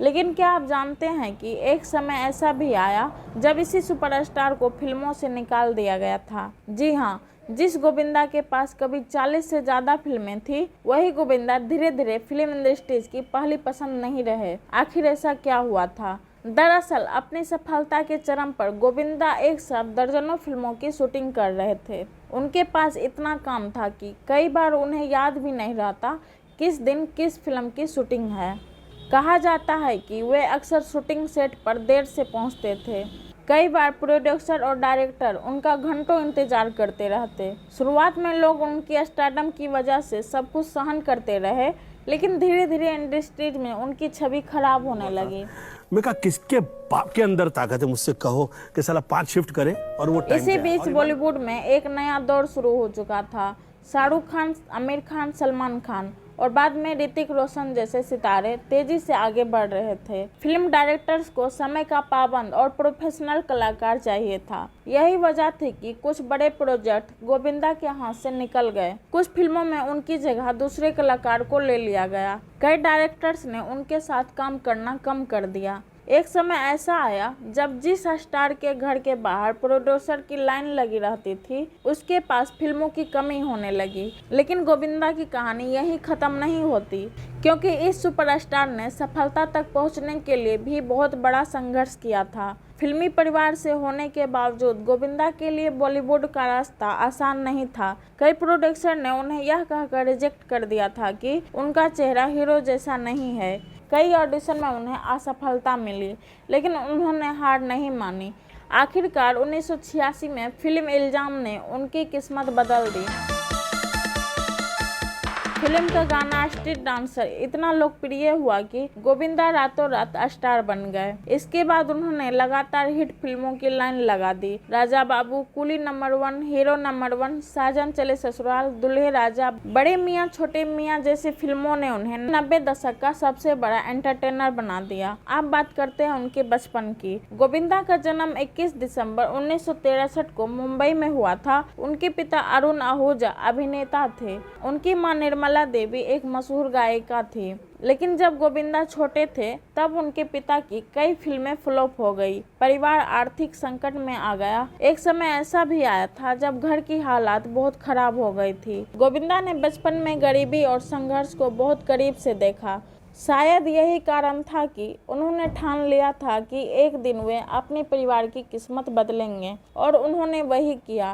लेकिन क्या आप जानते हैं कि एक समय ऐसा भी आया जब इसी सुपरस्टार को फिल्मों से निकाल दिया गया था। जी हाँ, जिस गोविंदा के पास कभी 40 से ज़्यादा फिल्में थी, वही गोविंदा धीरे धीरे फिल्म इंडस्ट्रीज की पहली पसंद नहीं रहे। आखिर ऐसा क्या हुआ था? दरअसल अपनी सफलता के चरम पर गोविंदा एक साथ दर्जनों फिल्मों की शूटिंग कर रहे थे। उनके पास इतना काम था कि कई बार उन्हें याद भी नहीं रहता किस दिन किस फिल्म की शूटिंग है। कहा जाता है कि वे अक्सर शूटिंग सेट पर देर से पहुंचते थे। कई बार प्रोड्यूसर और डायरेक्टर उनका घंटों इंतजार करते रहते। शुरुआत में लोग उनकी स्टारडम की वजह से सब कुछ सहन करते रहे, लेकिन धीरे धीरे इंडस्ट्रीज में उनकी छवि खराब होने लगी। मैं कहा किसके बाप के अंदर ताकत है, मुझसे कहो कि साला 5 शिफ्ट करे और वो टाइम इसी बीच बॉलीवुड में एक नया दौर शुरू हो चुका था। शाहरुख खान, आमिर खान, सलमान खान और बाद में ऋतिक रोशन जैसे सितारे तेजी से आगे बढ़ रहे थे। फिल्म डायरेक्टर्स को समय का पाबंद और प्रोफेशनल कलाकार चाहिए था। यही वजह थी कि कुछ बड़े प्रोजेक्ट गोविंदा के हाथ से निकल गए। कुछ फिल्मों में उनकी जगह दूसरे कलाकार को ले लिया गया। कई डायरेक्टर्स ने उनके साथ काम करना कम कर दिया। एक समय ऐसा आया जब जिस स्टार के घर के बाहर प्रोड्यूसर की लाइन लगी रहती थी, उसके पास फिल्मों की कमी होने लगी। लेकिन गोविंदा की कहानी यहीं खत्म नहीं होती, क्योंकि इस सुपरस्टार ने सफलता तक पहुंचने के लिए भी बहुत बड़ा संघर्ष किया था। फिल्मी परिवार से होने के बावजूद गोविंदा के लिए बॉलीवुड का रास्ता आसान नहीं था। कई प्रोड्यूसर ने उन्हें यह कहकर रिजेक्ट कर दिया था कि उनका चेहरा हीरो जैसा नहीं है। कई ऑडिशन में उन्हें असफलता मिली, लेकिन उन्होंने हार नहीं मानी। आखिरकार 1986 में फिल्म इल्जाम ने उनकी किस्मत बदल दी। फिल्म का गाना स्ट्रीट डांसर इतना लोकप्रिय हुआ कि गोविंदा रातों रात स्टार बन गए। इसके बाद उन्होंने लगातार हिट फिल्मों की लाइन लगा दी। राजा बाबू, कुली नंबर 1, हीरो नंबर 1, साजन चले ससुराल, दुल्हे राजा, बड़े मियाँ छोटे मियाँ जैसी फिल्मों ने उन्हें 90 दशक का सबसे बड़ा एंटरटेनर बना दिया। अब बात करते हैं उनके बचपन की। गोविंदा का जन्म 21 दिसंबर 1963 को मुंबई में हुआ था। उनके पिता अरुण आहूजा अभिनेता थे। उनकी मां निर्मला देवी एक मशहूर गायिका थी। लेकिन जब गोविंदा छोटे थे तब उनके पिता की कई फिल्में फ्लॉप हो गई। परिवार आर्थिक संकट में आ गया। एक समय ऐसा भी आया था जब घर की हालात बहुत खराब हो गई थी। गोविंदा ने बचपन में गरीबी और संघर्ष को बहुत करीब से देखा। शायद यही कारण था कि उन्होंने ठान लिया था कि एक दिन वे अपने परिवार की किस्मत बदलेंगे, और उन्होंने वही किया।